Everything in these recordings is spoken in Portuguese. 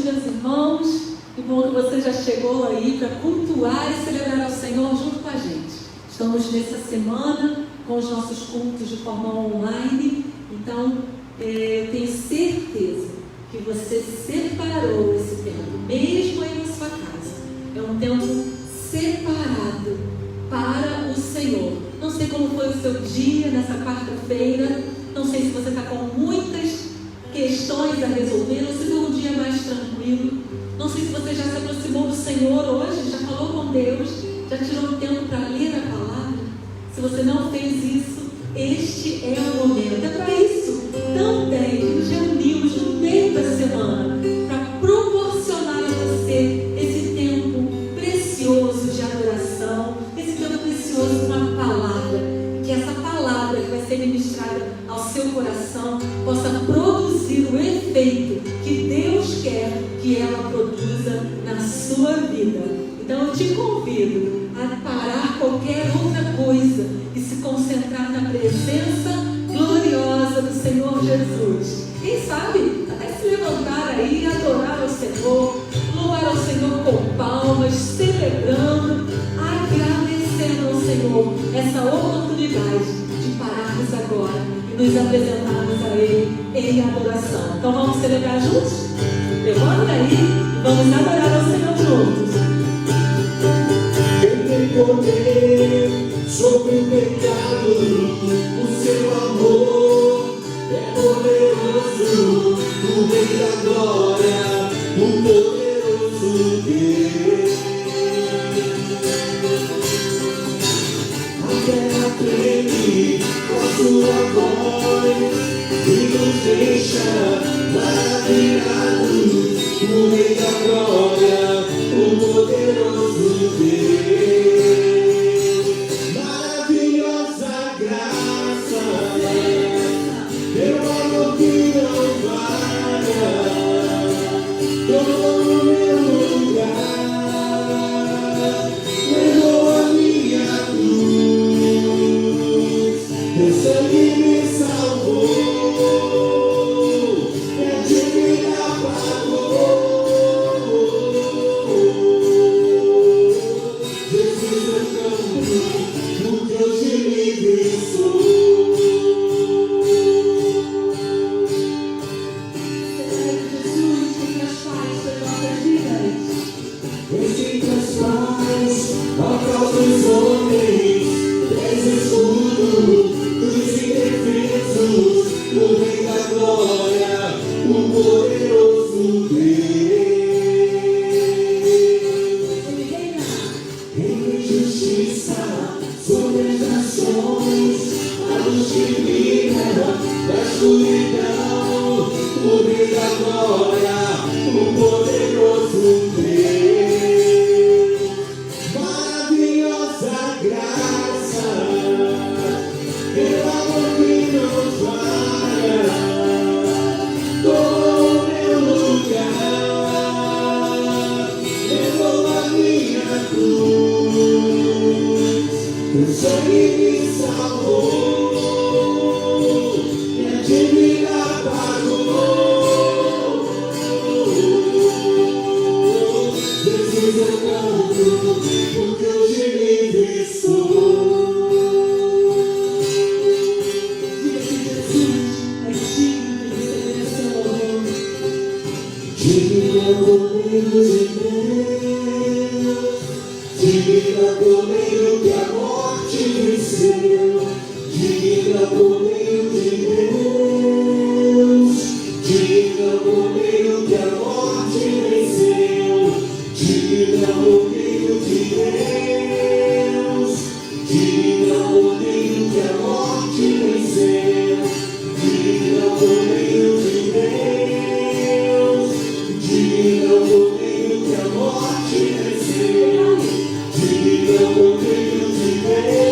meus irmãos. Que bom que você já chegou aí para cultuar e celebrar ao Senhor junto com a gente. Estamos nessa semana com os nossos cultos de forma online. Então, eu tenho certeza que você separou esse tempo, mesmo aí na sua casa. É um tempo separado para o Senhor. Não sei como foi o seu dia nessa quarta-feira. Não sei se você está com muitas questões a resolver, ou se foi um dia mais tranquilo. Não sei se você já se aproximou do Senhor hoje, já falou com Deus, já tirou um tempo para ler a palavra. Se você não fez isso, este é o momento. É para isso também que nos reunimos no meio da semana, para proporcionar a você esse tempo precioso de adoração, esse tempo precioso com a palavra. Que essa palavra que vai ser ministrada ao seu coração possa produzir o efeito que Deus quer que ela produza na sua vida. Então eu te convido a parar qualquer outra coisa e se concentrar na presença gloriosa do Senhor Jesus. Quem sabe até se levantar aí e adorar ao Senhor, louvar ao Senhor com palmas, celebrando, agradecendo ao Senhor essa oportunidade de pararmos agora e nos apresentarmos a Ele em adoração. Então vamos celebrar juntos? Levanta aí e vamos adorar ao Senhor juntos. Quem tem poder sobre o pecado, o seu amor é poderoso, o Rei da glória, o poderoso Deus. A terra treme com a sua voz e nos deixa maravilhados, o Rei da glória, o poderoso Deus. Maravilhosa graça, teu amor que não para, tomou o meu lugar, levou a minha cruz, teu sangue me salvou. Diga o poder de Deus.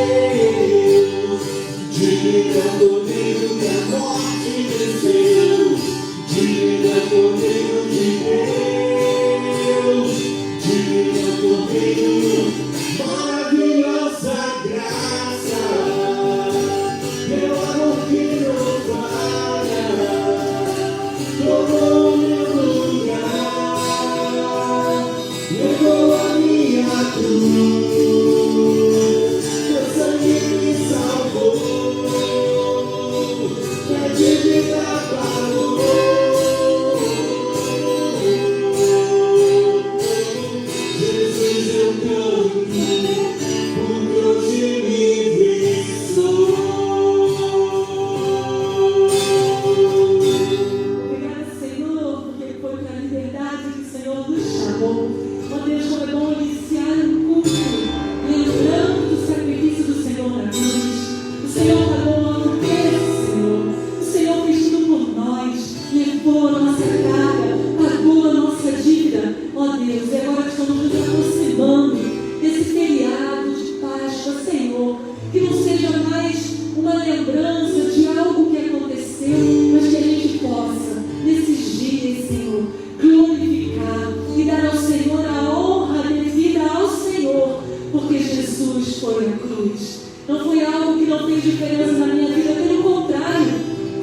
diferença na minha vida. Pelo contrário,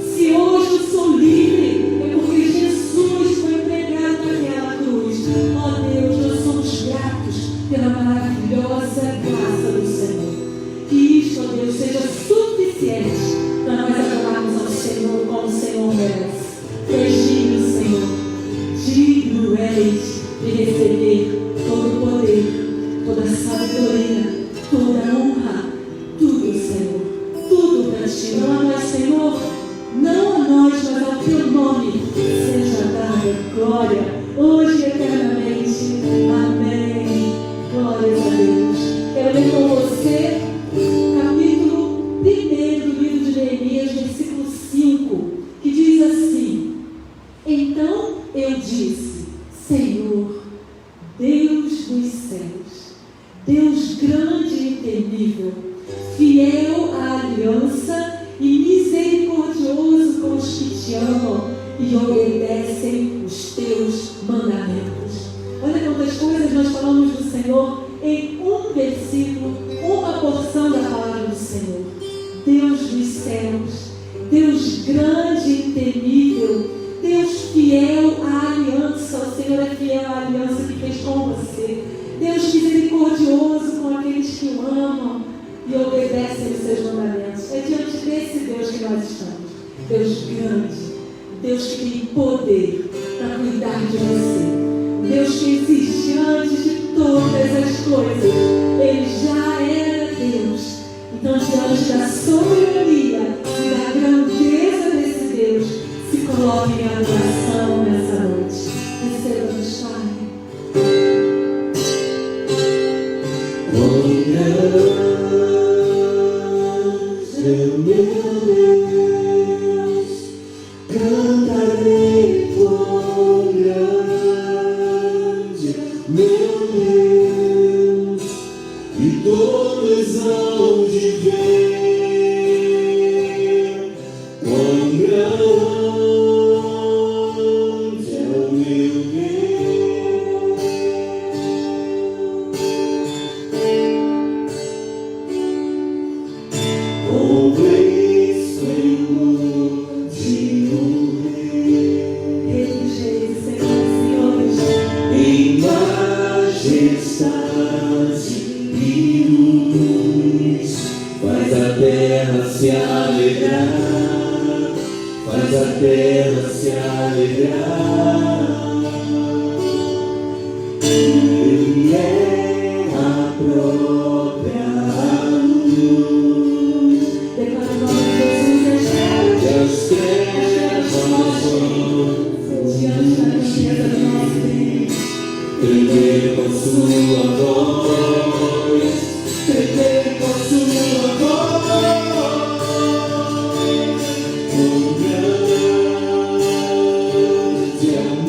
se hoje eu sou livre, é porque Jesus foi pregado naquela cruz. Ó Deus, nós somos gratos pela maravilhosa graça do Senhor. Que isto, ó Deus, seja suficiente para nós adorarmos ao Senhor como o Senhor merece. Digno, Senhor, digno és de receber todo o poder, toda a sabedoria, toda a honra, tudo, Senhor, tudo para ti. Não a nós, Senhor, não a nós, mas ao teu nome seja dada glória, hoje e eternamente. Amém. Glórias a Deus. Quero ler com você capítulo 1 do livro de Neemias, versículo 5, que diz assim: Então eu disse, Senhor, Deus dos céus, Deus grande e temível, fiel à aliança e misericordioso com os que te amam e obedecem os teus mandamentos. Olha quantas coisas nós falamos do Senhor em um versículo, uma porção da palavra do Senhor. Deus dos céus, Deus grande e temível, Deus fiel à aliança. O Senhor é fiel à aliança que fez com você. Deus misericordioso com aqueles que o amam e obedecem os seus mandamentos. É diante desse Deus que nós estamos. Deus grande, Deus que tem poder para cuidar de você. Deus que existe antes de todas as coisas. Ele já era Deus. Então, diante da soberania e da grandeza desse Deus, se coloque em adoração nessa noite. Receba-nos, Pai. Meu Deus, cantarei quão grande, meu Deus, e todos hão de ver quão grande é o meu Deus. Ouve, Senhor, de um rei, em majestade e luz, faz a terra se alegrar, faz a terra se alegrar. Ele é a própria luz, Declara o nome de Jesus. que as trevas vão Diante da grandeza do nosso Deus. tremer com sua voz, tremer com sua voz, quão grande é o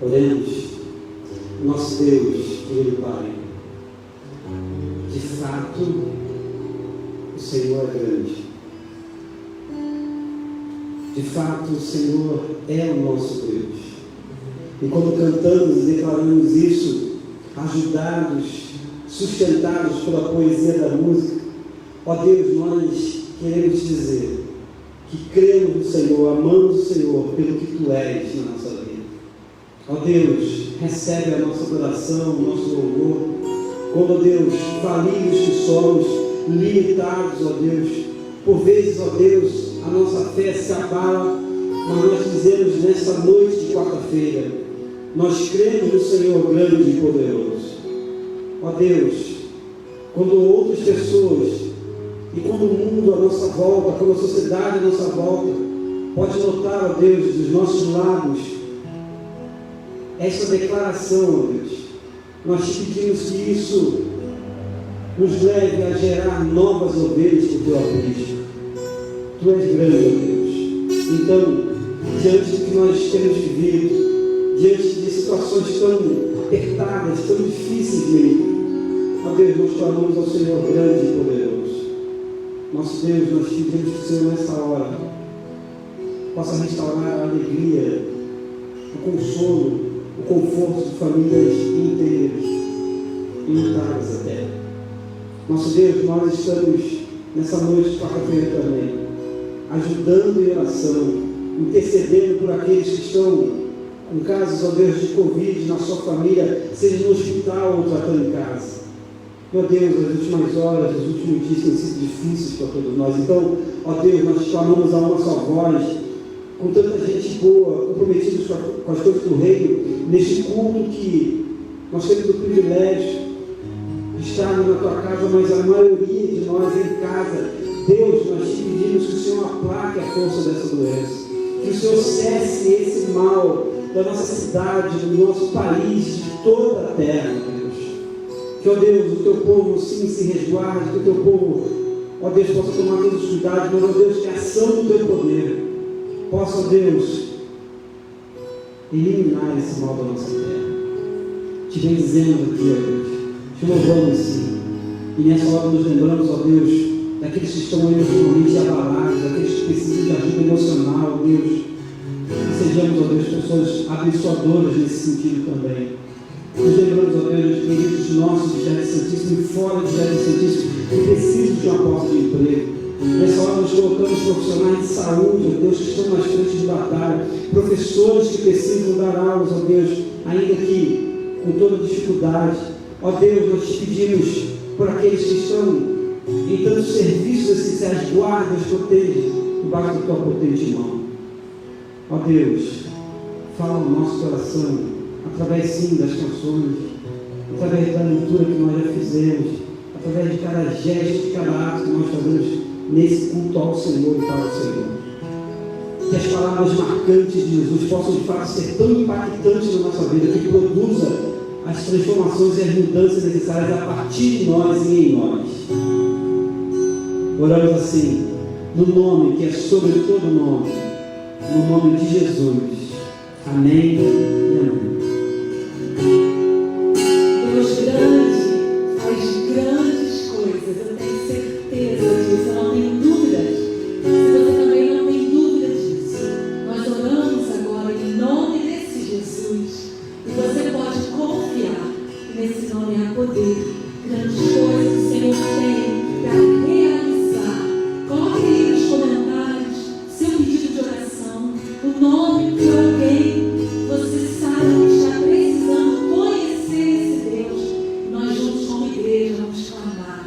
Oremos. Nosso Deus, querido Pai, de fato, o Senhor é grande. De fato, o Senhor é o nosso Deus. E quando cantamos e declaramos isso, ajudados, sustentados pela poesia da música, ó Deus, nós queremos dizer que cremos no Senhor, amamos o Senhor pelo que Tu és na nossa vida. Ó Deus, recebe a nossa adoração, o nosso louvor. Quando, ó Deus, falidos que somos, limitados, ó Deus, por vezes, ó Deus, a nossa fé se abala, mas nós dizemos nessa noite de quarta-feira, nós cremos no Senhor grande e poderoso. Ó Deus, quando outras pessoas e quando o mundo à nossa volta, quando a sociedade à nossa volta, pode notar, ó Deus, dos nossos lábios, essa declaração, ó Deus, nós te pedimos que isso nos leve a gerar novas ovelhas para o Teu aprisco. Tu és grande, ó Deus. Então, diante do que nós temos vivido, diante de situações tão apertadas, tão difíceis mesmo, ó Deus, nós clamamos ao Senhor grande e poderoso. Nosso Deus, nós te pedimos que o Senhor nessa hora possa restaurar a alegria, o consolo, o conforto de famílias inteiras, unitadas até. Nosso Deus, nós estamos nessa noite de quarta-feira também, ajudando em oração, intercedendo por aqueles que estão com casos, ó Deus, de Covid na sua família, seja no hospital ou tratando em casa. Meu Deus, as últimas horas, os últimos dias têm sido difíceis para todos nós. Então, ó Deus, nós clamamos a uma só voz, com tanta gente boa, comprometidos com as coisas do reino, neste culto que nós temos o privilégio de estarmos na tua casa, mas a maioria de nós em casa. Deus, nós te pedimos que o Senhor aplaque a força dessa doença, que o Senhor cesse esse mal da nossa cidade, do nosso país, de toda a terra, Deus. Que, ó Deus, o teu povo sim se resguarde, que o teu povo, ó Deus, possa tomar todos os cuidados, mas, ó Deus, que a ação do teu poder possa, ó Deus, eliminar esse mal da nossa terra. Te bendizemos aqui, ó Deus, te louvamos sim, e nessa hora nos lembramos, ó Deus, daqueles que estão emocionalmente abalados, daqueles que precisam de ajuda emocional, ó Deus, que sejamos, ó Deus, pessoas abençoadoras nesse sentido também. Nos lembramos, ó Deus, dos queridos nossos de Jardim Santíssimo e fora de Jardim Santíssimo, que precisam de uma porta de emprego. Nessa hora nos colocamos profissionais de saúde, ó Deus, que estão nas frentes de batalha, professores que precisam dar aulas, ó Deus, ainda que com toda dificuldade. Ó Deus, nós te pedimos por aqueles que estão em tantos serviços essenciais, guarda, os proteja, debaixo da tua potente mão. Ó Deus, fala no nosso coração, através sim das canções, através da leitura que nós já fizemos, através de cada gesto, de cada ato que nós fazemos nesse culto ao Senhor e para o Senhor. Que as palavras marcantes de Jesus possam de fato ser tão impactantes na nossa vida, que produza as transformações e as mudanças necessárias a partir de nós e em nós. Oramos assim, no nome que é sobre todo nome, no nome de Jesus. Amém e amém. Deus grande faz grandes coisas, eu tenho certeza disso, eu não tenho dúvidas. Se você também não tem dúvida disso, nós oramos agora em nome desse Jesus, e você pode confiar que nesse nome há poder, grandes coisas o Senhor tem para realizar. Coloque aí nos comentários seu pedido de oração, o nome de alguém você sabe que está precisando conhecer esse Deus. Nós juntos como igreja vamos clamar,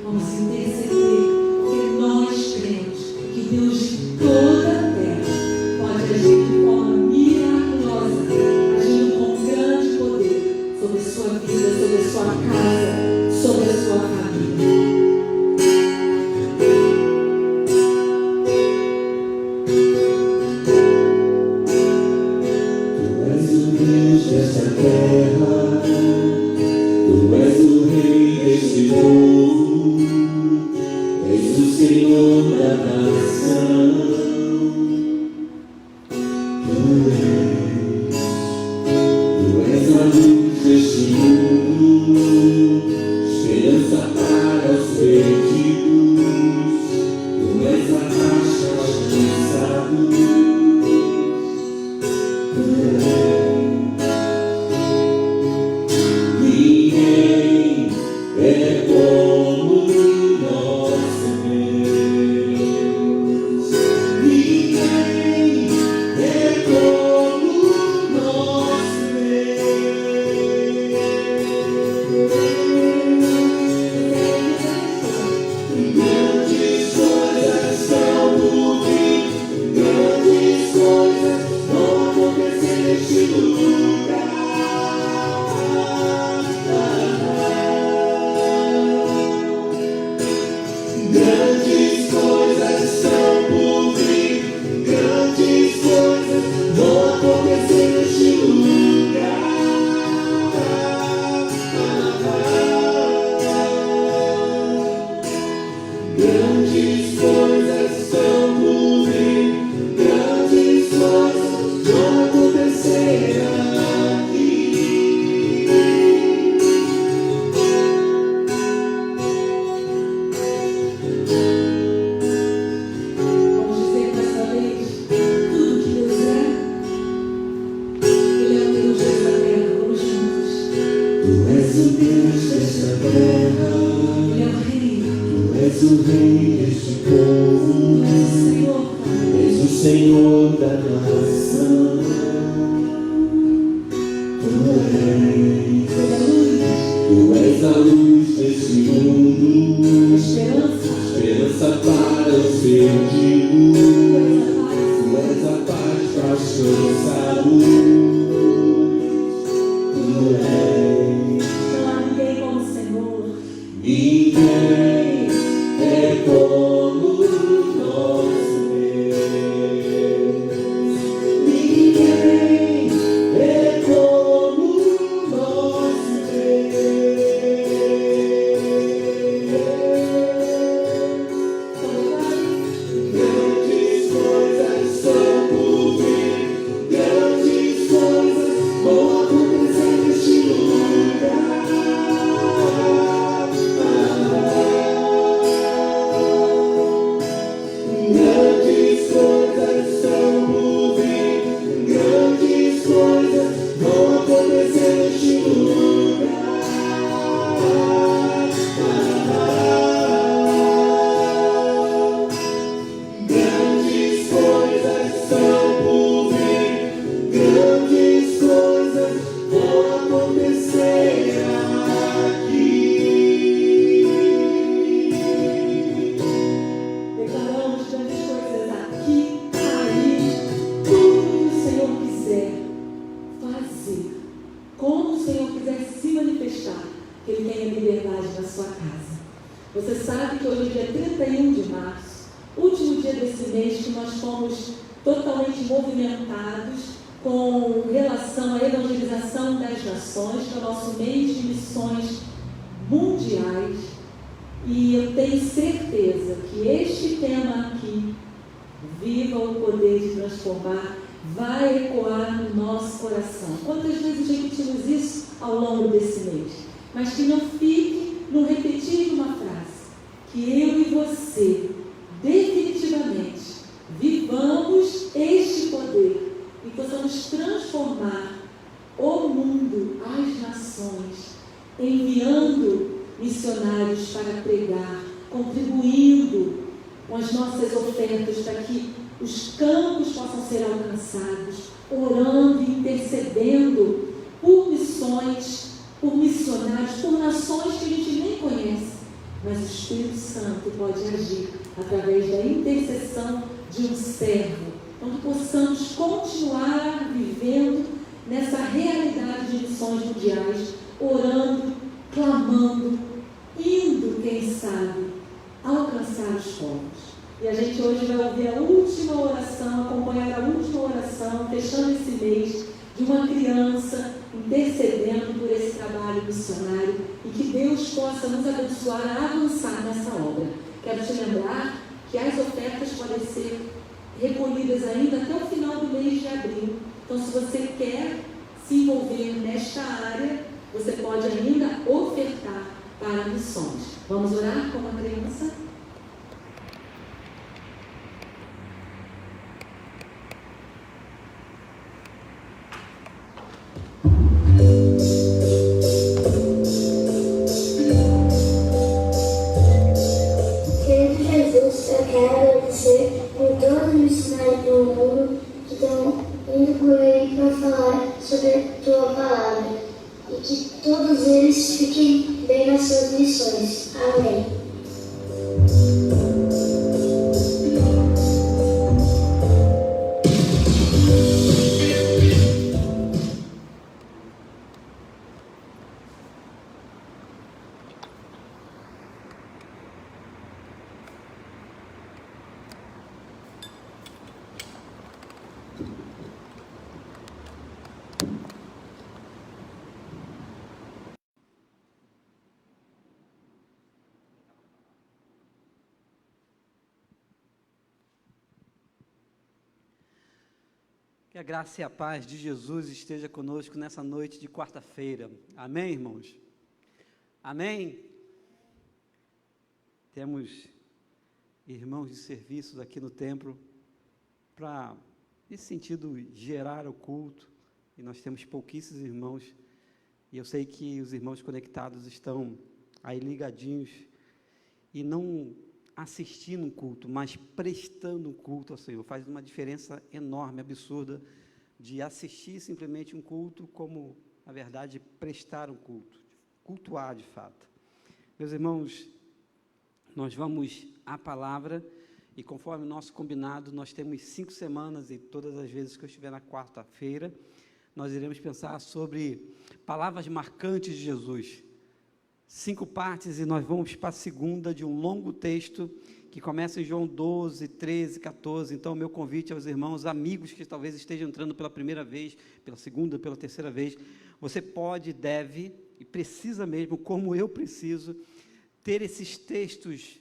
vamos interceder, porque nós cremos que Deus de toda a terra pode agir de forma miraculosa, agindo com grande poder sobre a sua vida, sobre a sua casa, sobre a sua família. Dessa terra, tu és o rei deste povo, és o Senhor da nação, tu és Grandes coisas estão por vir, grandes coisas vão acontecer aqui. Vamos dizer mais uma vez, tudo que Deus é, Ele é o Deus dessa terra. Vamos juntos. Tu és o Deus desta terra, Ele é o Rei. tu és o Rei deste povo, Tu és o Senhor, Pai. és o Senhor da nação. Tu és a luz deste mundo, esperança para os perdidos. Tu és a paz para os cansados. Tu és. Não há ninguém como o Senhor. Ninguém é como o nosso Deus. Ninguém é como o nosso Deus. Grandes coisas são por vir, grandes coisas vão acontecer neste lugar. Grandes coisas são por vir, grandes coisas vão acontecer neste lugar. Grandes coisas são por vir, grandes coisas vão acontecer aqui. Declaramos grandes coisas aqui, aí, tudo que o Senhor quiser fazer, como o Senhor quiser se manifestar, que Ele tenha liberdade na sua casa. Você sabe que hoje é dia 31 de março, último dia desse mês, que nós fomos totalmente movimentados com relação à evangelização das nações, que é o nosso mês de missões mundiais. E eu tenho certeza que este tema aqui, viva o poder de transformar, vai ecoar no nosso coração. Quantas vezes repetimos isso ao longo desse mês? Mas que não fique no repetir de uma frase. Que eu e você, definitivamente, vivamos este poder e possamos transformar o mundo, as nações, enviando missionários para pregar, contribuindo com as nossas ofertas para que os campos possam ser alcançados, orando e intercedendo por missões, por missionários, por nações que a gente nem conhece, mas o Espírito Santo pode agir através da intercessão de um servo. Então que possamos continuar vivendo nessa realidade de missões mundiais, orando, clamando, indo, quem sabe, alcançar os povos. E a gente hoje vai ouvir a última oração, acompanhar a última oração, fechando esse mês, de uma criança intercedendo por esse trabalho missionário, e que Deus possa nos abençoar a avançar nessa obra. Quero te lembrar que as ofertas podem ser recolhidas ainda até o final do mês de abril. Então, se você quer se envolver nesta área, você pode ainda ofertar para missões. Vamos orar com a criança? Querido Jesus, eu quero agradecer por todos os missionários do mundo que estão indo por aí para falar sobre a tua palavra, e que todos eles fiquem bem nas suas missões. Amém. Que a graça e a paz de Jesus esteja conosco nessa noite de quarta-feira. Amém, irmãos? Amém? Temos irmãos de serviços aqui no templo para, nesse sentido, gerar o culto. E nós temos pouquíssimos irmãos. E eu sei que os irmãos conectados estão aí ligadinhos e não assistindo um culto, mas prestando um culto ao Senhor. Faz uma diferença enorme, absurda, de assistir simplesmente um culto como, na verdade, prestar um culto, cultuar de fato. Meus irmãos, nós vamos à palavra e conforme o nosso combinado, nós temos 5 semanas e todas as vezes que eu estiver na quarta-feira, nós iremos pensar sobre palavras marcantes de Jesus. 5 partes, e nós vamos para a segunda de um longo texto que começa em João 12, 13, 14. Então, o meu convite aos irmãos, amigos que talvez estejam entrando pela primeira vez, pela segunda, pela terceira vez, você pode, deve e precisa mesmo, como eu preciso, ter esses textos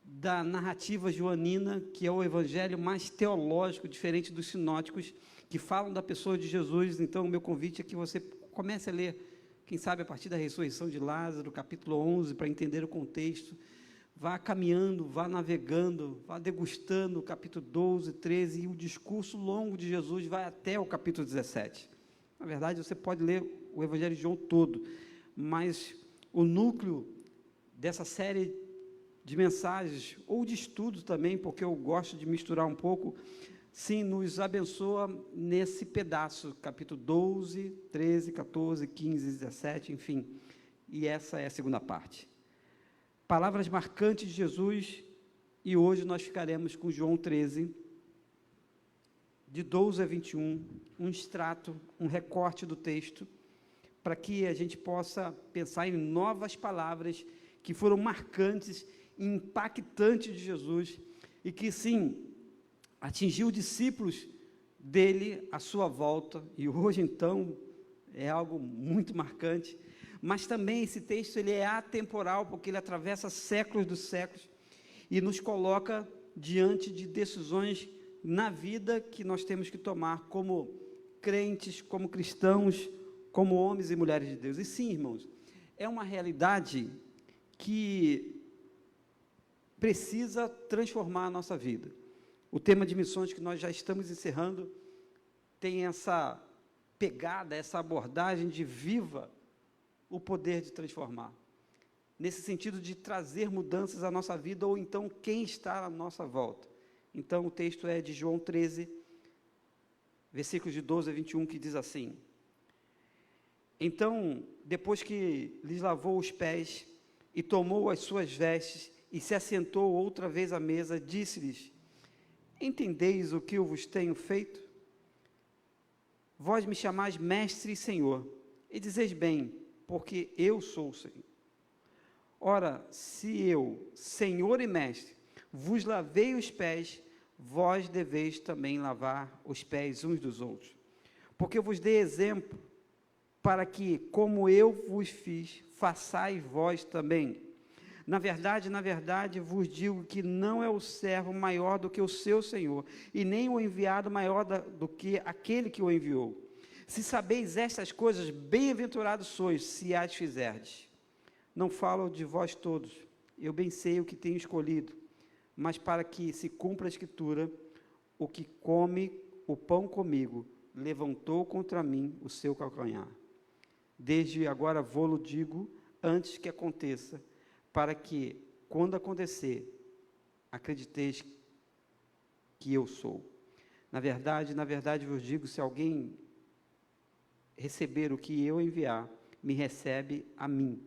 da narrativa joanina, que é o evangelho mais teológico, diferente dos sinóticos, que falam da pessoa de Jesus. Então, o meu convite é que você comece a ler, quem sabe a partir da ressurreição de Lázaro, capítulo 11, para entender o contexto, vá caminhando, vá navegando, vá degustando o capítulo 12, 13, e o discurso longo de Jesus vai até o capítulo 17. Na verdade, você pode ler o Evangelho de João todo, mas o núcleo dessa série de mensagens, ou de estudos também, porque eu gosto de misturar um pouco, sim, nos abençoa nesse pedaço, capítulo 12, 13, 14, 15, 17, enfim, e essa é a segunda parte. Palavras marcantes de Jesus, e hoje nós ficaremos com João 13, de 12 a 21, um extrato, um recorte do texto, para que a gente possa pensar em novas palavras que foram marcantes e impactantes de Jesus, e que sim, atingiu discípulos dele à sua volta, e hoje então é algo muito marcante, mas também esse texto ele é atemporal, porque ele atravessa séculos dos séculos, e nos coloca diante de decisões na vida que nós temos que tomar como crentes, como cristãos, como homens e mulheres de Deus. E sim, irmãos, é uma realidade que precisa transformar a nossa vida. O tema de missões que nós já estamos encerrando tem essa pegada, essa abordagem de viva o poder de transformar. Nesse sentido de trazer mudanças à nossa vida, ou então quem está à nossa volta. Então o texto é de João 13, versículos de 12 a 21, que diz assim: Então, depois que lhes lavou os pés e tomou as suas vestes e se assentou outra vez à mesa, disse-lhes: Entendeis o que eu vos tenho feito? Vós me chamais mestre e senhor, e dizeis bem, porque eu sou o Senhor. Ora, se eu, senhor e mestre, vos lavei os pés, vós deveis também lavar os pés uns dos outros. Porque eu vos dei exemplo, para que, como eu vos fiz, façais vós também. Na verdade, vos digo que não é o servo maior do que o seu senhor, e nem o enviado maior do que aquele que o enviou. Se sabeis estas coisas, bem-aventurados sois, se as fizerdes. Não falo de vós todos, eu bem sei o que tenho escolhido, mas para que se cumpra a Escritura, o que come o pão comigo, levantou contra mim o seu calcanhar. Desde agora vou-lo digo, antes que aconteça, para que, quando acontecer, acrediteis que eu sou. Na verdade vos digo, se alguém receber o que eu enviar, me recebe a mim,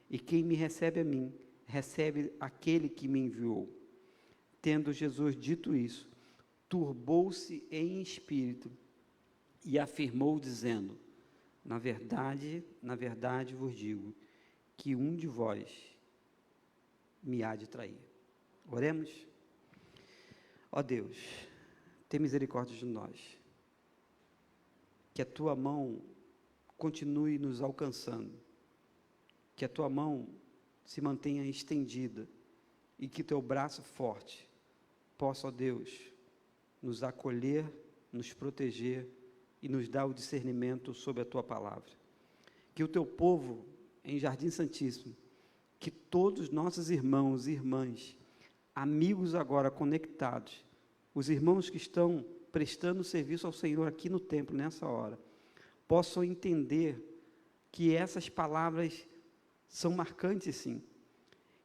e quem me recebe a mim, recebe aquele que me enviou. Tendo Jesus dito isso, turbou-se em espírito, e afirmou dizendo: na verdade vos digo, que um de vós me há de trair. Oremos. Ó Deus, tem misericórdia de nós, que a tua mão continue nos alcançando, que a tua mão se mantenha estendida, e que teu braço forte possa, ó Deus, nos acolher, nos proteger, e nos dá o discernimento sobre a tua palavra. Que o teu povo, em Jardim Santíssimo, que todos nossos irmãos e irmãs, amigos agora conectados, os irmãos que estão prestando serviço ao Senhor aqui no templo, nessa hora, possam entender que essas palavras são marcantes, sim,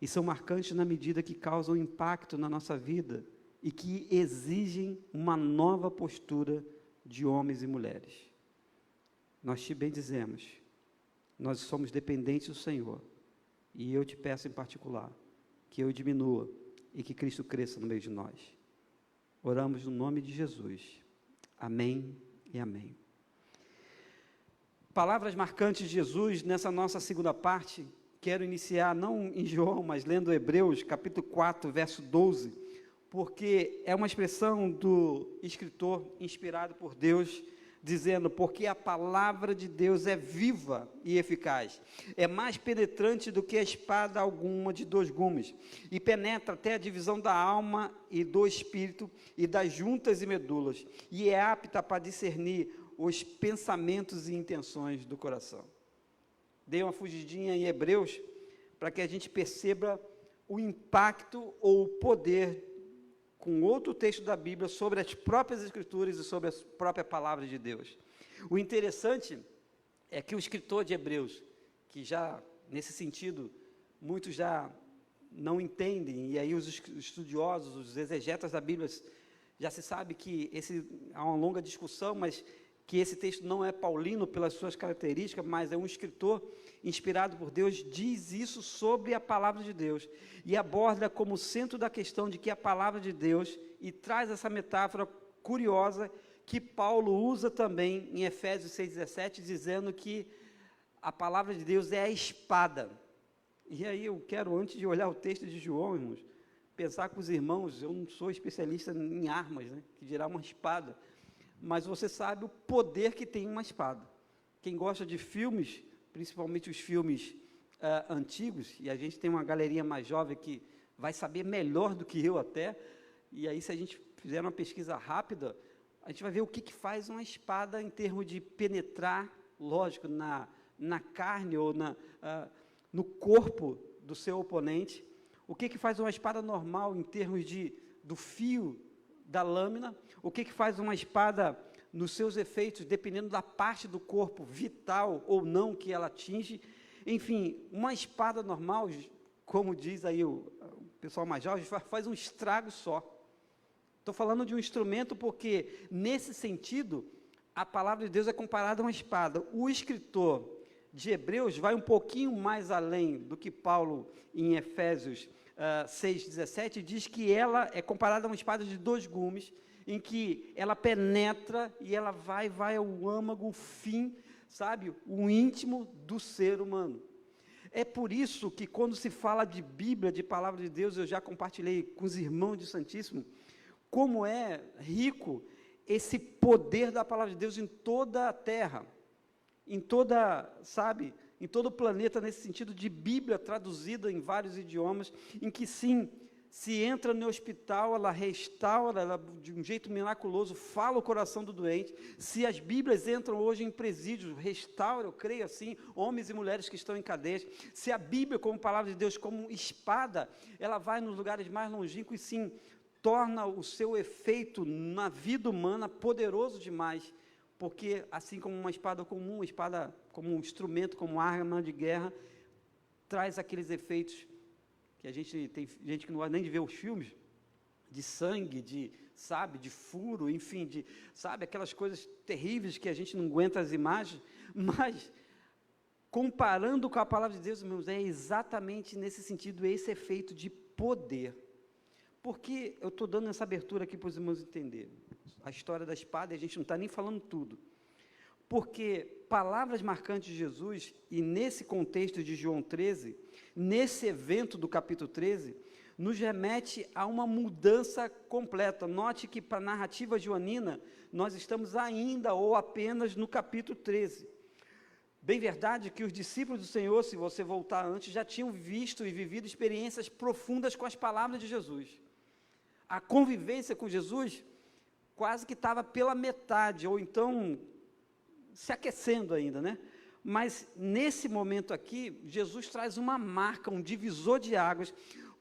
e são marcantes na medida que causam impacto na nossa vida e que exigem uma nova postura de homens e mulheres. Nós te bendizemos, nós somos dependentes do Senhor, e eu te peço em particular, que eu diminua e que Cristo cresça no meio de nós. Oramos no nome de Jesus. Amém e amém. Palavras marcantes de Jesus, nessa nossa segunda parte, quero iniciar não em João, mas lendo Hebreus, capítulo 4, verso 12, porque é uma expressão do escritor inspirado por Deus, dizendo, porque a palavra de Deus é viva e eficaz, é mais penetrante do que a espada alguma de 2 gumes, e penetra até a divisão da alma e do espírito, e das juntas e medulas, e é apta para discernir os pensamentos e intenções do coração. Dei uma fugidinha em Hebreus, para que a gente perceba o impacto ou o poder com outro texto da Bíblia sobre as próprias Escrituras e sobre a própria Palavra de Deus. O interessante é que o escritor de Hebreus, que já, nesse sentido, muitos já não entendem, e aí os estudiosos, os exegetas da Bíblia, já se sabe que há uma longa discussão, mas que esse texto não é paulino pelas suas características, mas é um escritor inspirado por Deus, diz isso sobre a palavra de Deus, e aborda como centro da questão de que a palavra de Deus, e traz essa metáfora curiosa, que Paulo usa também em Efésios 6,17, dizendo que a palavra de Deus é a espada. E aí eu quero, antes de olhar o texto de João, irmãos, pensar com os irmãos, eu não sou especialista em armas, né, que dirá uma espada, mas você sabe o poder que tem uma espada. Quem gosta de filmes, principalmente os filmes antigos, e a gente tem uma galerinha mais jovem que vai saber melhor do que eu até, e aí se a gente fizer uma pesquisa rápida, a gente vai ver o que faz uma espada em termos de penetrar, lógico, na carne ou no corpo do seu oponente, o que faz uma espada normal em termos do fio da lâmina, o que faz uma espada nos seus efeitos, dependendo da parte do corpo vital ou não que ela atinge. Enfim, uma espada normal, como diz aí o pessoal mais jovem, faz um estrago só. Estou falando de um instrumento porque, nesse sentido, a palavra de Deus é comparada a uma espada. O escritor de Hebreus vai um pouquinho mais além do que Paulo em Efésios 6,17, diz que ela é comparada a uma espada de 2 gumes, em que ela penetra e ela vai ao âmago, o fim, sabe, o íntimo do ser humano. É por isso que quando se fala de Bíblia, de Palavra de Deus, eu já compartilhei com os irmãos de Santíssimo, como é rico esse poder da Palavra de Deus em toda a terra, em todo o planeta, nesse sentido de Bíblia traduzida em vários idiomas, em que sim, se entra no hospital, ela restaura, ela de um jeito miraculoso, fala o coração do doente. Se as Bíblias entram hoje em presídios, restaura, eu creio assim, homens e mulheres que estão em cadeias. Se a Bíblia, como palavra de Deus, como espada, ela vai nos lugares mais longínquos e sim, torna o seu efeito na vida humana poderoso demais. Porque, assim como uma espada comum, uma espada como um instrumento, como arma de guerra, traz aqueles efeitos que a gente tem gente que não gosta nem de ver os filmes, de sangue, de furo, enfim, aquelas coisas terríveis que a gente não aguenta as imagens, mas, comparando com a palavra de Deus, irmãos, é exatamente nesse sentido, esse efeito de poder. Porque eu estou dando essa abertura aqui para os irmãos entenderem a história da espada, e a gente não está nem falando tudo, porque palavras marcantes de Jesus, e nesse contexto de João 13, nesse evento do capítulo 13, nos remete a uma mudança completa. Note que para a narrativa joanina, nós estamos ainda ou apenas no capítulo 13. Bem verdade que os discípulos do Senhor, se você voltar antes, já tinham visto e vivido experiências profundas com as palavras de Jesus. A convivência com Jesus quase que estava pela metade, ou então se aquecendo ainda, né? Mas nesse momento aqui, Jesus traz uma marca, um divisor de águas,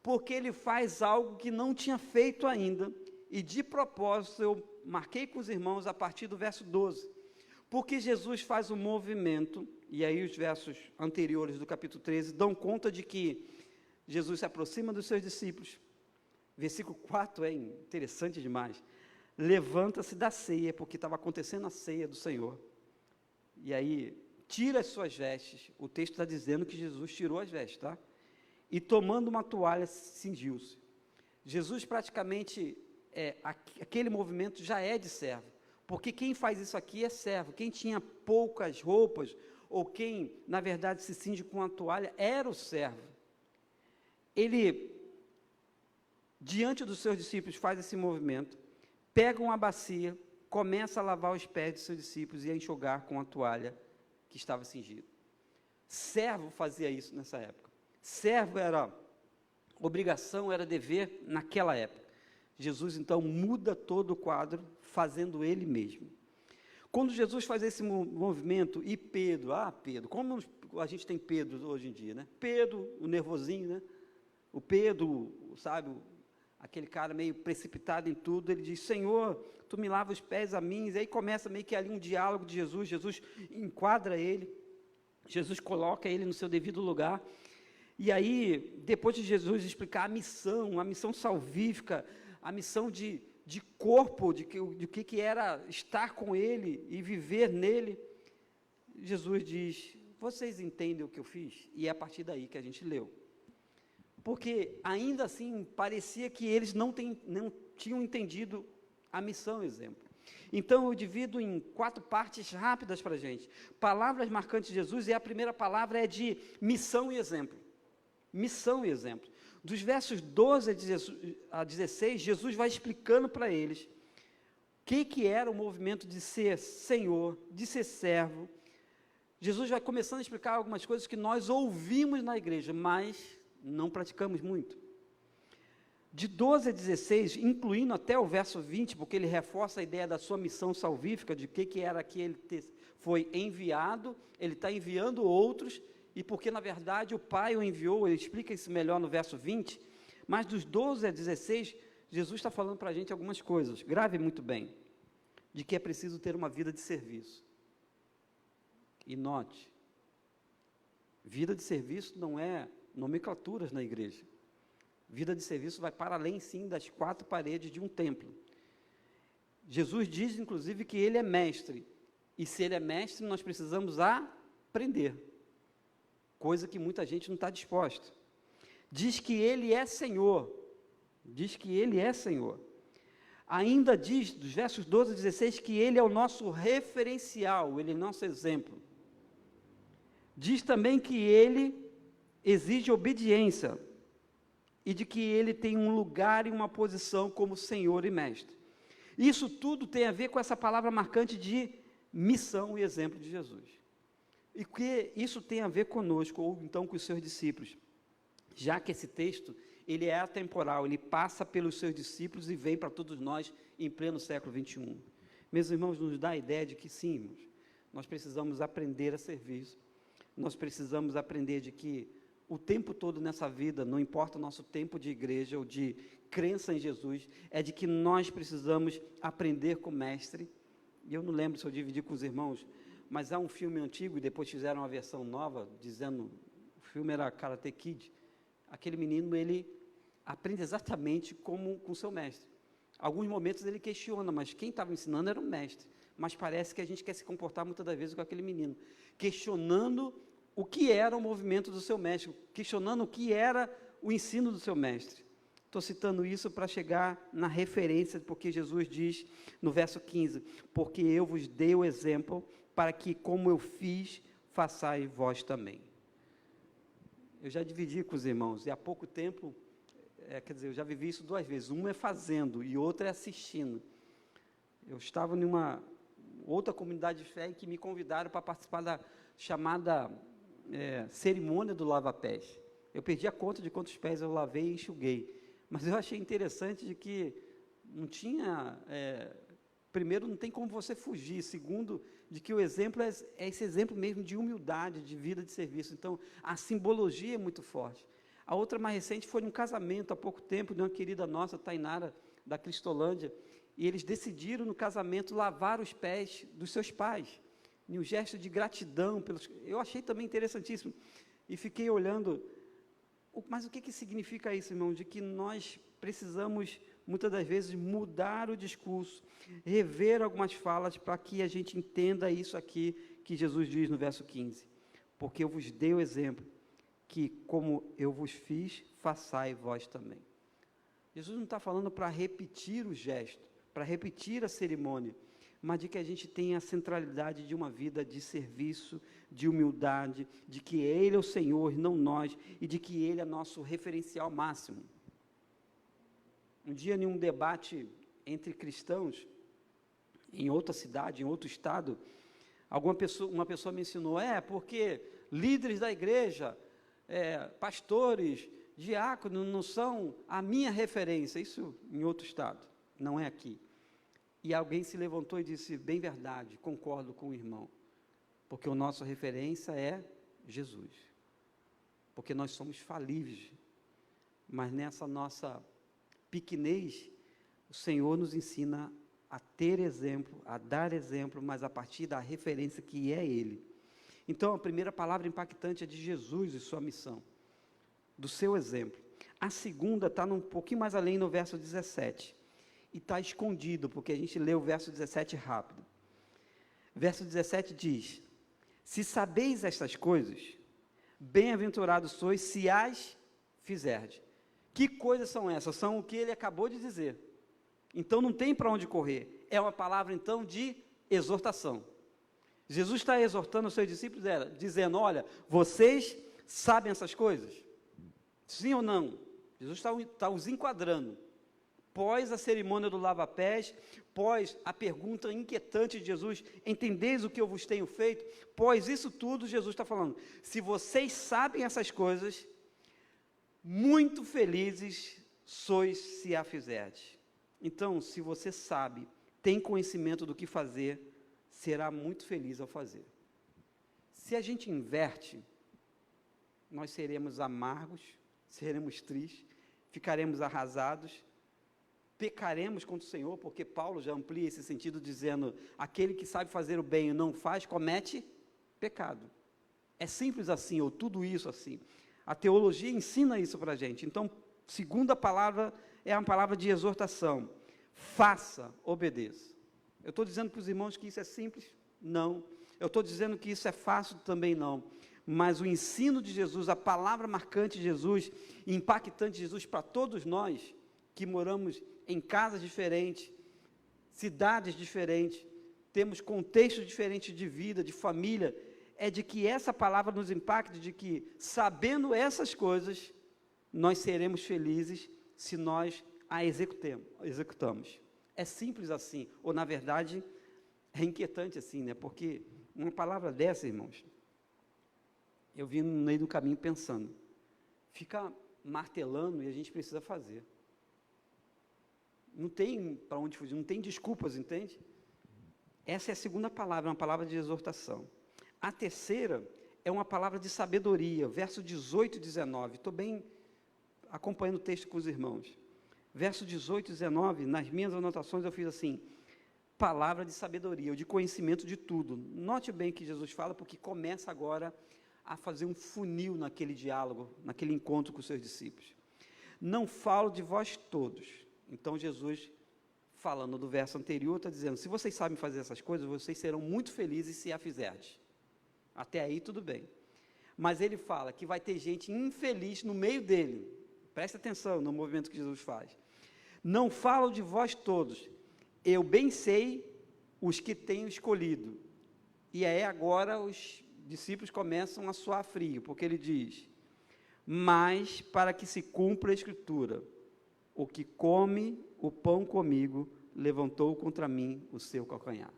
porque ele faz algo que não tinha feito ainda, e de propósito eu marquei com os irmãos a partir do verso 12, porque Jesus faz um movimento, e aí os versos anteriores do capítulo 13 dão conta de que Jesus se aproxima dos seus discípulos. Versículo 4 é interessante demais. Levanta-se da ceia, porque estava acontecendo a ceia do Senhor, e aí tira as suas vestes. O texto está dizendo que Jesus tirou as vestes, tá? E tomando uma toalha, cingiu-se. Jesus praticamente, aquele movimento já é de servo, porque quem faz isso aqui é servo. Quem tinha poucas roupas, ou quem, na verdade, se cinge com uma toalha, era o servo. Ele, diante dos seus discípulos, faz esse movimento, pega uma bacia, começa a lavar os pés dos seus discípulos e a enxugar com a toalha que estava cingido. Servo fazia isso nessa época. Servo era obrigação, era dever naquela época. Jesus então muda todo o quadro, fazendo ele mesmo. Quando Jesus faz esse movimento, e Pedro, como a gente tem Pedro hoje em dia, né? Pedro, o nervosinho, né? O Pedro, sabe, aquele cara meio precipitado em tudo, ele diz: Senhor, tu me lava os pés a mim. E aí começa meio que ali um diálogo de Jesus. Jesus enquadra ele, Jesus coloca ele no seu devido lugar, e aí, depois de Jesus explicar a missão salvífica, a missão de corpo, de que era estar com ele e viver nele, Jesus diz: vocês entendem o que eu fiz? E é a partir daí que a gente leu. Porque ainda assim parecia que eles não tinham entendido a missão, exemplo. Então eu divido em 4 partes rápidas para a gente. Palavras marcantes de Jesus, e a primeira palavra é de missão e exemplo. Missão e exemplo. Dos versos 12 a 16, Jesus vai explicando para eles o que era o movimento de ser Senhor, de ser servo. Jesus vai começando a explicar algumas coisas que nós ouvimos na igreja, mas não praticamos muito. De 12 a 16, incluindo até o verso 20, porque ele reforça a ideia da sua missão salvífica, de que era que ele foi enviado, ele está enviando outros, e porque na verdade o Pai o enviou. Ele explica isso melhor no verso 20, mas dos 12 a 16, Jesus está falando para a gente algumas coisas, grave muito bem, de que é preciso ter uma vida de serviço. E note, vida de serviço não é nomenclaturas na igreja. Vida de serviço vai para além, sim, das 4 paredes de um templo. Jesus diz, inclusive, que ele é mestre, e se ele é mestre, nós precisamos aprender, coisa que muita gente não está disposta. Diz que ele é Senhor, ainda diz, dos versos 12 a 16, que ele é o nosso referencial, ele é nosso exemplo. Diz também que ele exige obediência, e de que ele tem um lugar e uma posição como Senhor e Mestre. Isso tudo tem a ver com essa palavra marcante de missão e exemplo de Jesus. E que isso tem a ver conosco, ou então com os seus discípulos, já que esse texto, ele é atemporal, ele passa pelos seus discípulos e vem para todos nós em pleno século 21. Meus irmãos, nos dá a ideia de que sim, irmãos, nós precisamos aprender a servir, nós precisamos aprender de que o tempo todo nessa vida, não importa o nosso tempo de igreja ou de crença em Jesus, é de que nós precisamos aprender com o mestre. E eu não lembro se eu dividi com os irmãos, mas há um filme antigo, e depois fizeram uma versão nova, dizendo, o filme era Karate Kid. Aquele menino, ele aprende exatamente como com seu mestre. Alguns momentos ele questiona, mas quem estava ensinando era o mestre. Mas parece que a gente quer se comportar muitas das vezes com aquele menino, questionando o que era o movimento do seu mestre, questionando o que era o ensino do seu mestre. Estou citando isso para chegar na referência, porque Jesus diz no verso 15, porque eu vos dei o exemplo, para que como eu fiz, façais vós também. Eu já dividi com os irmãos, e há pouco tempo, eu já vivi isso 2 vezes, uma é fazendo, e outra é assistindo. Eu estava em uma outra comunidade de fé, em que me convidaram para participar da chamada cerimônia do lava-pés. Eu perdi a conta de quantos pés eu lavei e enxuguei, mas eu achei interessante de que não tinha primeiro, não tem como você fugir. Segundo, de que o exemplo é esse exemplo mesmo de humildade, de vida de serviço. Então, a simbologia é muito forte. A outra mais recente foi num casamento, há pouco tempo, de uma querida nossa, Tainara, da Cristolândia, e eles decidiram, no casamento, lavar os pés dos seus pais, em um gesto de gratidão. Eu achei também interessantíssimo, e fiquei olhando, mas o que significa isso, irmão? De que nós precisamos, muitas das vezes, mudar o discurso, rever algumas falas, para que a gente entenda isso aqui, que Jesus diz no verso 15, porque eu vos dei o exemplo, que como eu vos fiz, façai vós também. Jesus não está falando para repetir o gesto, para repetir a cerimônia, mas de que a gente tenha a centralidade de uma vida de serviço, de humildade, de que Ele é o Senhor, não nós, e de que Ele é nosso referencial máximo. Um dia, em um debate entre cristãos, em outra cidade, em outro estado, uma pessoa me ensinou, porque líderes da igreja, pastores, diáconos não são a minha referência, isso em outro estado, não é aqui. E alguém se levantou e disse, bem verdade, concordo com o irmão, porque a nossa referência é Jesus, porque nós somos falíveis, mas nessa nossa pequenez, o Senhor nos ensina a ter exemplo, a dar exemplo, mas a partir da referência que é Ele. Então, a primeira palavra impactante é de Jesus e sua missão, do seu exemplo. A segunda está um pouquinho mais além, no verso 17, e está escondido, porque a gente lê o verso 17 rápido. Verso 17 diz, se sabeis estas coisas, bem-aventurados sois se as fizerdes. Que coisas são essas? São o que ele acabou de dizer. Então não tem para onde correr. É uma palavra então de exortação. Jesus está exortando os seus discípulos, dizendo, olha, vocês sabem essas coisas? Sim ou não? Jesus está os enquadrando. Pós a cerimônia do lava-pés, pós a pergunta inquietante de Jesus, entendeis o que eu vos tenho feito? Pós isso tudo, Jesus está falando, se vocês sabem essas coisas, muito felizes sois se a fizerdes. Então, se você sabe, tem conhecimento do que fazer, será muito feliz ao fazer. Se a gente inverte, nós seremos amargos, seremos tristes, ficaremos arrasados, pecaremos contra o Senhor, porque Paulo já amplia esse sentido dizendo, aquele que sabe fazer o bem e não faz, comete pecado. É simples assim, ou tudo isso assim. A teologia ensina isso para a gente. Então, segunda palavra é uma palavra de exortação. Faça, obedeça. Eu estou dizendo para os irmãos que isso é simples? Não. Eu estou dizendo que isso é fácil? Também não. Mas o ensino de Jesus, a palavra marcante de Jesus, impactante de Jesus para todos nós, que moramos em casas diferentes, cidades diferentes, temos contextos diferentes de vida, de família, é de que essa palavra nos impacte, de que, sabendo essas coisas, nós seremos felizes se nós a executamos. É simples assim, ou na verdade, é inquietante assim, né? Porque uma palavra dessa, irmãos, eu vim no meio do caminho pensando, fica martelando e a gente precisa fazer. Não tem para onde fugir, não tem desculpas, entende? Essa é a segunda palavra, uma palavra de exortação. A terceira é uma palavra de sabedoria, verso 18 e 19. Estou bem acompanhando o texto com os irmãos. Verso 18 e 19, nas minhas anotações eu fiz assim, palavra de sabedoria, ou de conhecimento de tudo. Note bem que Jesus fala, porque começa agora a fazer um funil naquele diálogo, naquele encontro com os seus discípulos. Não falo de vós todos. Então Jesus, falando do verso anterior, está dizendo, se vocês sabem fazer essas coisas, vocês serão muito felizes se a fizerdes. Até aí tudo bem. Mas ele fala que vai ter gente infeliz no meio dele. Preste atenção no movimento que Jesus faz. Não falo de vós todos, eu bem sei os que tenho escolhido. E aí agora os discípulos começam a suar frio, porque ele diz, mas para que se cumpra a Escritura, o que come o pão comigo, levantou contra mim o seu calcanhar.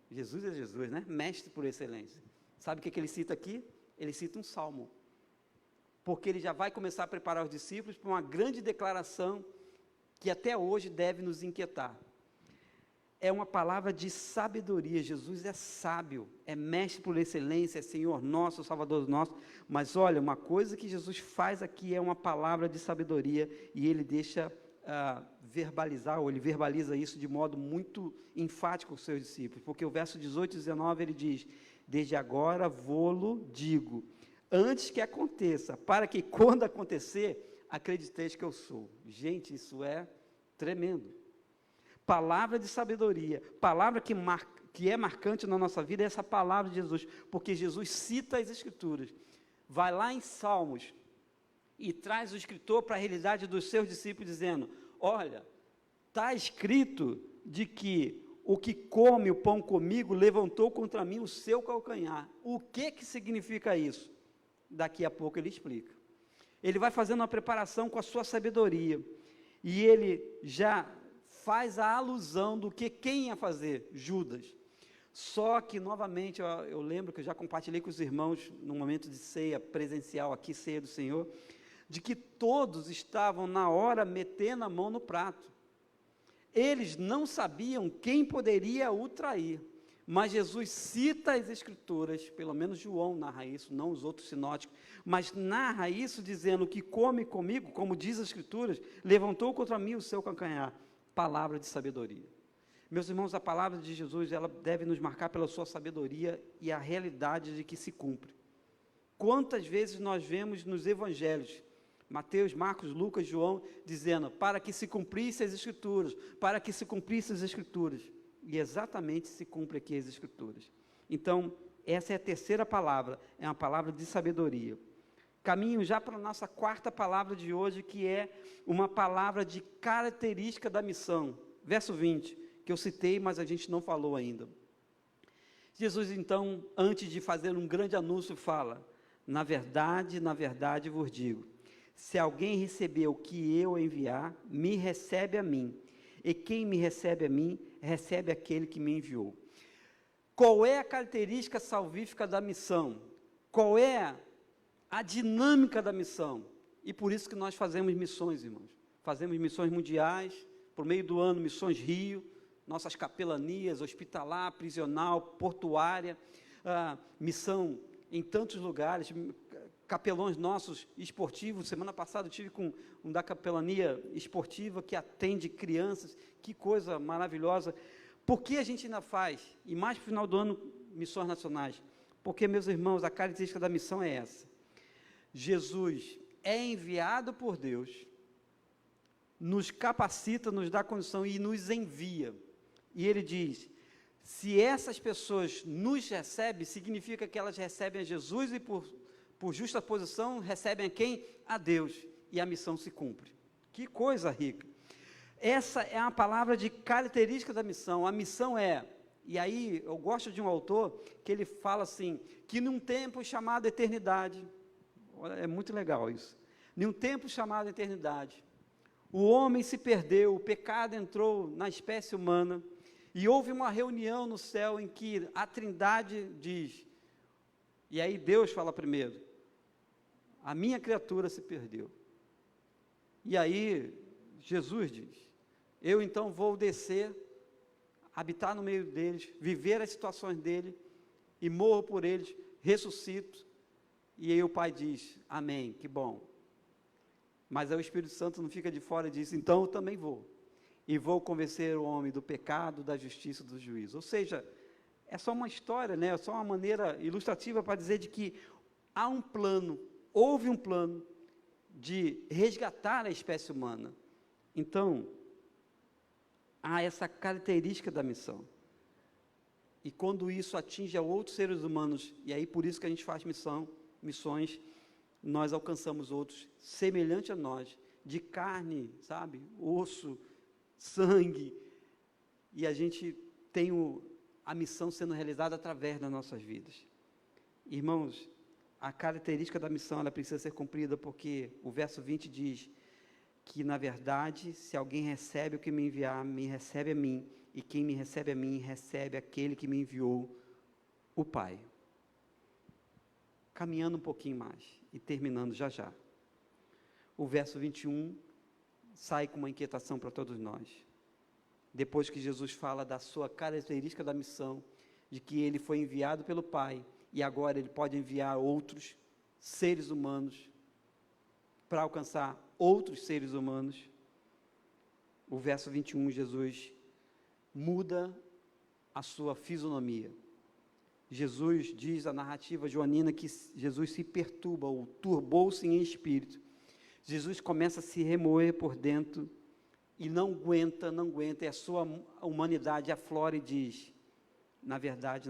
Jesus é Jesus, né? Mestre por excelência. Sabe o que ele cita aqui? Ele cita um salmo, porque ele já vai começar a preparar os discípulos para uma grande declaração, que até hoje deve nos inquietar. é uma palavra de sabedoria. Jesus é sábio, é mestre por excelência, é Senhor nosso, Salvador nosso. Mas olha, uma coisa que Jesus faz aqui é uma palavra de sabedoria, e ele deixa verbalizar, ou ele verbaliza isso de modo muito enfático com os seus discípulos, porque o verso 18 e 19 ele diz: desde agora vô-lo digo, antes que aconteça, para que quando acontecer, acrediteis que eu sou. Gente, isso é tremendo. Palavra de sabedoria, palavra que é marcante na nossa vida, é essa palavra de Jesus, porque Jesus cita as Escrituras, vai lá em Salmos, e traz o escritor para a realidade dos seus discípulos, dizendo: olha, está escrito de que o que come o pão comigo, levantou contra mim o seu calcanhar. O que significa isso? Daqui a pouco ele explica. Ele vai fazendo uma preparação com a sua sabedoria, e ele já faz a alusão do que quem ia fazer? Judas. Só que, novamente, eu lembro que eu já compartilhei com os irmãos, no momento de ceia presencial aqui, ceia do Senhor, de que todos estavam na hora metendo a mão no prato. Eles não sabiam quem poderia o trair, mas Jesus cita as Escrituras, pelo menos João narra isso, não os outros sinóticos, mas narra isso dizendo: que come comigo, como diz as Escrituras, levantou contra mim o seu calcanhar. Palavra de sabedoria. Meus irmãos, a palavra de Jesus, ela deve nos marcar pela sua sabedoria e a realidade de que se cumpre. Quantas vezes nós vemos nos evangelhos, Mateus, Marcos, Lucas, João, dizendo: para que se cumprisse as Escrituras, para que se cumprisse as Escrituras, e exatamente se cumpre aqui as Escrituras. Então, essa é a terceira palavra, é uma palavra de sabedoria. Caminho já para a nossa quarta palavra de hoje, que é uma palavra de característica da missão, verso 20, que eu citei, mas a gente não falou ainda. Jesus, então, antes de fazer um grande anúncio, fala: na verdade vos digo, se alguém receber o que eu enviar, me recebe a mim, e quem me recebe a mim, recebe aquele que me enviou. Qual é a característica salvífica da missão? Qual é a dinâmica da missão? E por isso que nós fazemos missões, irmãos. Fazemos missões mundiais, por meio do ano, Missões Rio, nossas capelanias, hospitalar, prisional, portuária, missão em tantos lugares, capelões nossos esportivos. Semana passada eu tive com um da capelania esportiva que atende crianças. Que coisa maravilhosa. Por que a gente ainda faz? E mais para o final do ano, missões nacionais. Porque, meus irmãos, a característica da missão é essa: Jesus é enviado por Deus, nos capacita, nos dá condição e nos envia. E ele diz: se essas pessoas nos recebem, significa que elas recebem a Jesus e por justa posição recebem a quem? A Deus. E a missão se cumpre. Que coisa rica. Essa é a palavra de característica da missão. A missão é, e aí eu gosto de um autor que ele fala assim, que num tempo chamado eternidade, é muito legal isso, num tempo chamado eternidade, o homem se perdeu, o pecado entrou na espécie humana, e houve uma reunião no céu em que a Trindade diz, e aí Deus fala primeiro: a minha criatura se perdeu. E aí Jesus diz: eu então vou descer, habitar no meio deles, viver as situações dele, e morro por eles, ressuscito. E aí o Pai diz: amém, que bom. Mas aí o Espírito Santo não fica de fora e diz: então eu também vou. E vou convencer o homem do pecado, da justiça e do juízo. Ou seja, é só uma história, né? É só uma maneira ilustrativa para dizer de que há um plano, houve um plano de resgatar a espécie humana. Então, há essa característica da missão. E quando isso atinge a outros seres humanos, e aí por isso que a gente faz missões, nós alcançamos outros semelhante a nós, de carne, sabe, osso, sangue, e a gente tem a missão sendo realizada através das nossas vidas. Irmãos, a característica da missão, ela precisa ser cumprida, porque o verso 20 diz que, na verdade, se alguém recebe o que me enviar, me recebe a mim, e quem me recebe a mim, recebe aquele que me enviou, o Pai. Caminhando um pouquinho mais, e terminando já já. O verso 21 sai com uma inquietação para todos nós. depois que Jesus fala da sua característica da missão, de que ele foi enviado pelo Pai, e agora ele pode enviar outros seres humanos, para alcançar outros seres humanos, o verso 21, Jesus muda a sua fisionomia. Jesus diz, a narrativa joanina, que Jesus se perturba, ou turbou-se em espírito. Jesus começa a se remoer por dentro, e não aguenta, e a sua humanidade aflora e diz, na verdade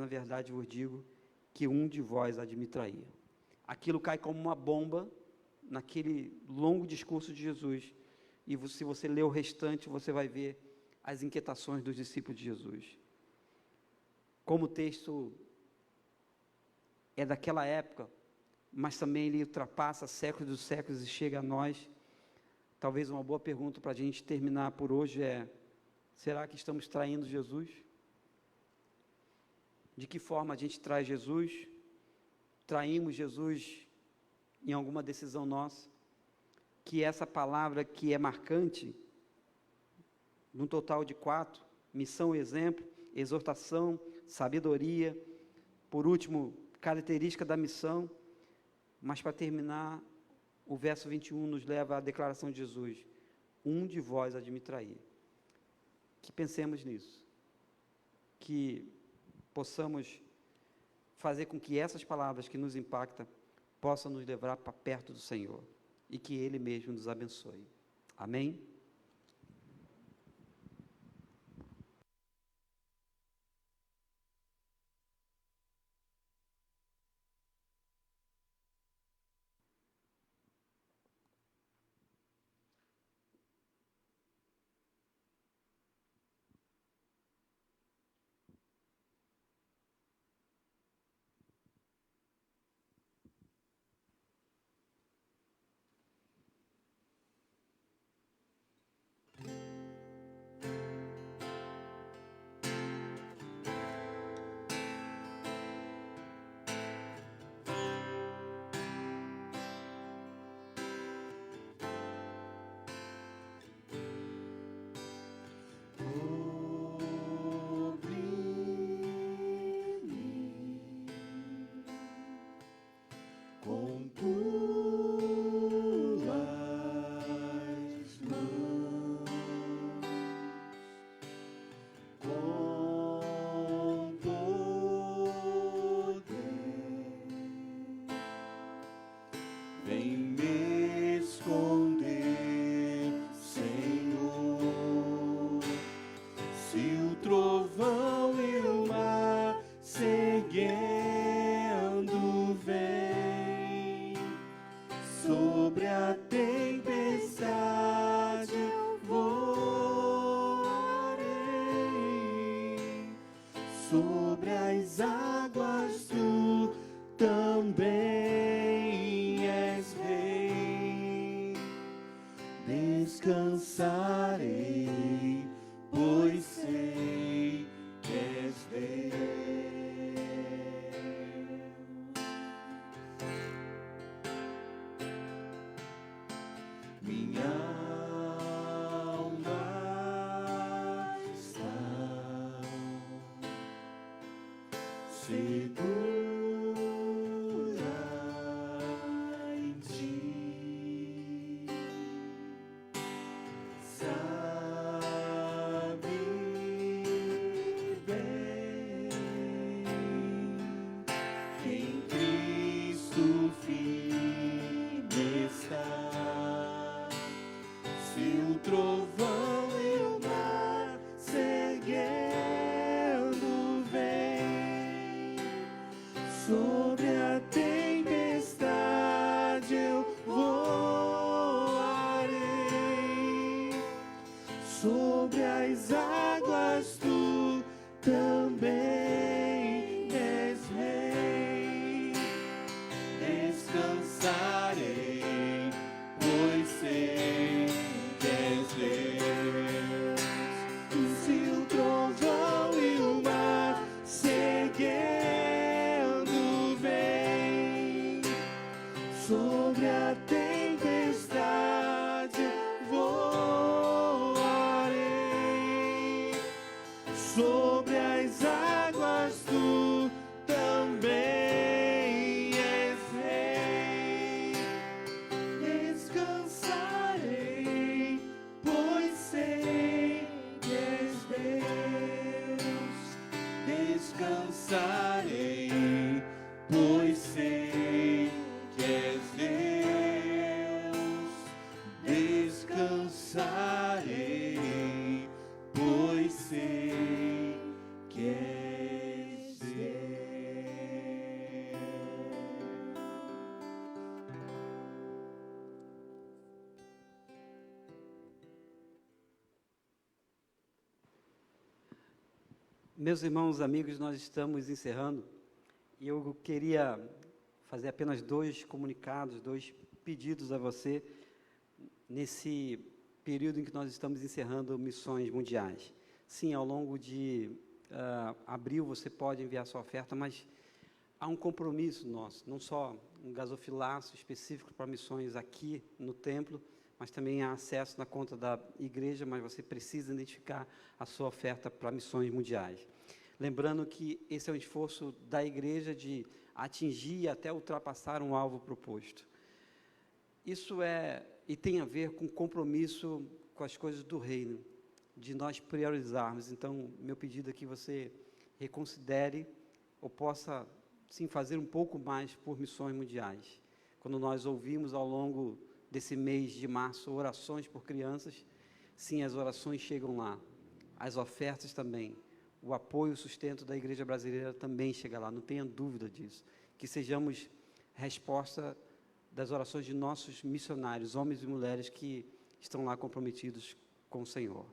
vos digo, que um de vós há de me trair. Aquilo cai como uma bomba, naquele longo discurso de Jesus, e se você ler o restante, você vai ver as inquietações dos discípulos de Jesus. Como o texto é daquela época, mas também ele ultrapassa séculos dos séculos e chega a nós, talvez uma boa pergunta para a gente terminar por hoje é, será que estamos traindo Jesus? De que forma a gente trai Jesus? Traímos Jesus em alguma decisão nossa? Que essa palavra que é marcante, num total de 4, missão e exemplo, exortação, sabedoria, por último, característica da missão, mas para terminar, o verso 21 nos leva à declaração de Jesus, um de vós há de me trair. Que pensemos nisso, que possamos fazer com que essas palavras que nos impactam, possam nos levar para perto do Senhor, e que Ele mesmo nos abençoe. Amém? sobre as águas tu também és rei. Descansarei, pois sei que és Deus. Descansarei, pois sei que és Deus. Descansarei, pois sei que és Deus. Meus irmãos, amigos, nós estamos encerrando e eu queria fazer apenas 2 comunicados, 2 pedidos a você nesse período em que nós estamos encerrando missões mundiais. Sim, ao longo de abril você pode enviar sua oferta, mas há um compromisso nosso, não só um gasofilaço específico para missões aqui no templo, mas também há acesso na conta da igreja, mas você precisa identificar a sua oferta para missões mundiais. Lembrando que esse é um esforço da igreja de atingir e até ultrapassar um alvo proposto. Isso e tem a ver com compromisso com as coisas do reino, de nós priorizarmos. Então, meu pedido é que você reconsidere ou possa, sim, fazer um pouco mais por missões mundiais. Quando nós ouvimos ao longo desse mês de março orações por crianças, sim, as orações chegam lá, as ofertas também, o apoio e o sustento da igreja brasileira também chega lá, não tenha dúvida disso, que sejamos resposta das orações de nossos missionários, homens e mulheres que estão lá comprometidos com o Senhor.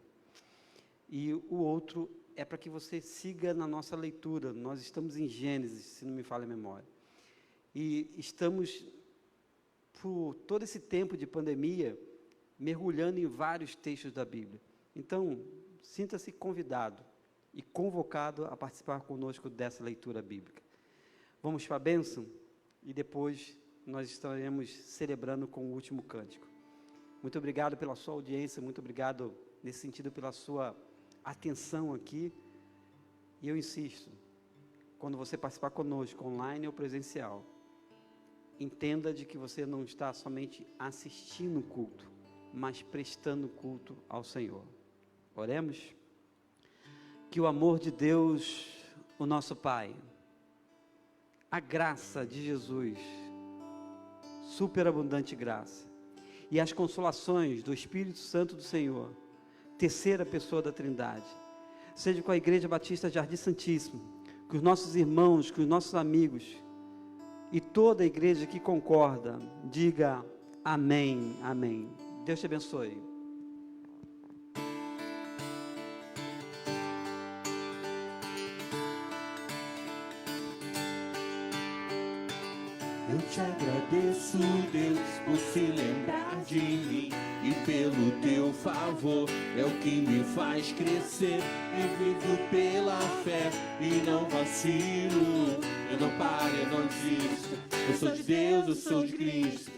E o outro é para que você siga na nossa leitura. Nós estamos em Gênesis, se não me falha a memória, e estamos, por todo esse tempo de pandemia, mergulhando em vários textos da Bíblia. Então, sinta-se convidado e convocado a participar conosco dessa leitura bíblica. Vamos para a bênção e depois nós estaremos celebrando com o último cântico. Muito obrigado pela sua audiência, muito obrigado nesse sentido pela sua atenção aqui. E eu insisto, quando você participar conosco, online ou presencial, entenda de que você não está somente assistindo o culto, mas prestando culto ao Senhor. Oremos. Que o amor de Deus, o nosso Pai, a graça de Jesus, superabundante graça, e as consolações do Espírito Santo do Senhor, terceira pessoa da Trindade, seja com a Igreja Batista Jardim Santíssimo, com os nossos irmãos, com os nossos amigos, e toda a igreja que concorda, diga amém, amém. Deus te abençoe. Eu te agradeço, Deus, por se lembrar de mim e pelo teu favor é o que me faz crescer. Eu vivo pela fé e não vacilo. Eu não paro, eu não desisto. Eu sou de Deus, eu sou de Cristo.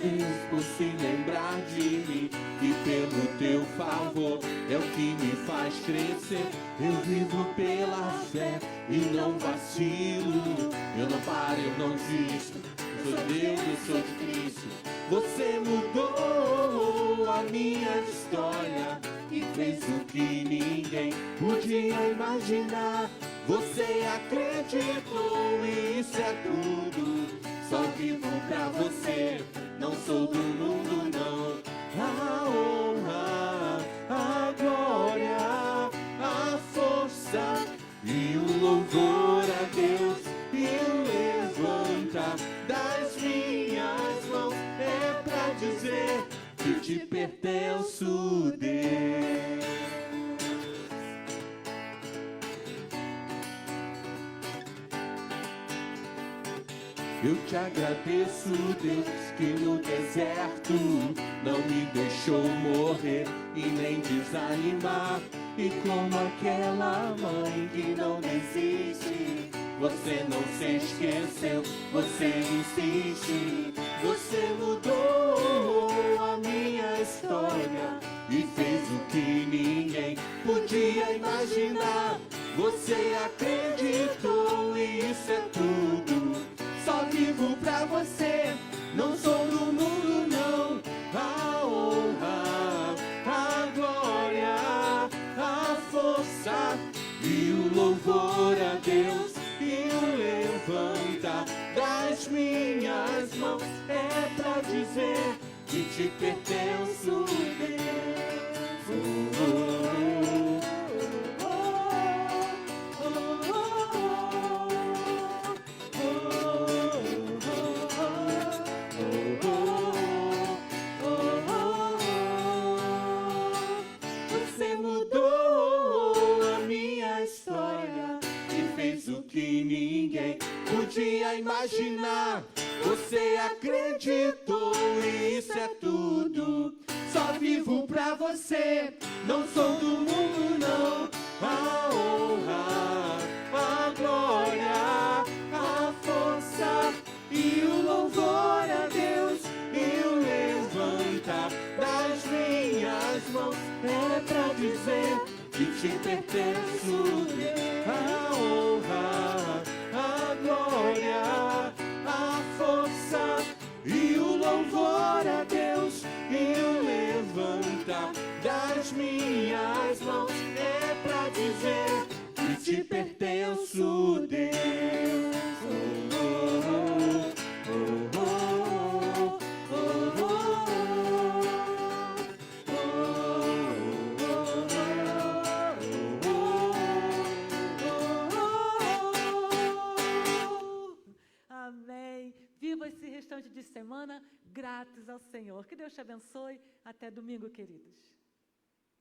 Deus, por se lembrar de mim e pelo teu favor é o que me faz crescer. Eu vivo pela fé e não vacilo. Eu não paro, eu não desisto. Eu sou de Deus, eu sou de Cristo. Você mudou a minha história e fez o que ninguém podia imaginar. Você acreditou e isso é tudo. Só vivo pra você, não sou do mundo não. A honra, a glória, a força e o louvor a Deus e o levantar das minhas mãos é pra dizer que te pertenço, Deus. Eu te agradeço, Deus, que no deserto não me deixou morrer e nem desanimar. E como aquela mãe que não desiste, você não se esqueceu, você Você acreditou e isso é tudo. Só vivo pra você, não sou do mundo não. A honra, a glória, a força e o louvor a Deus e o levantar das minhas mãos é pra dizer que te pertenço, Deus. Você mudou a minha história e fez o que ninguém podia imaginar. Você acreditou e isso é tudo. Só vivo pra você, não sou do mundo não. A honra, a glória, a força e o louvor a Deus e o levantar das minhas mãos é pra dizer que te pertenço. A honra, a glória, a força e o louvor a Deus e o levantar das minhas mãos é pra dizer que te pertenço, Deus. Amém. Viva esse restante de semana gratos ao Senhor. Que Deus te abençoe. Até domingo, queridos.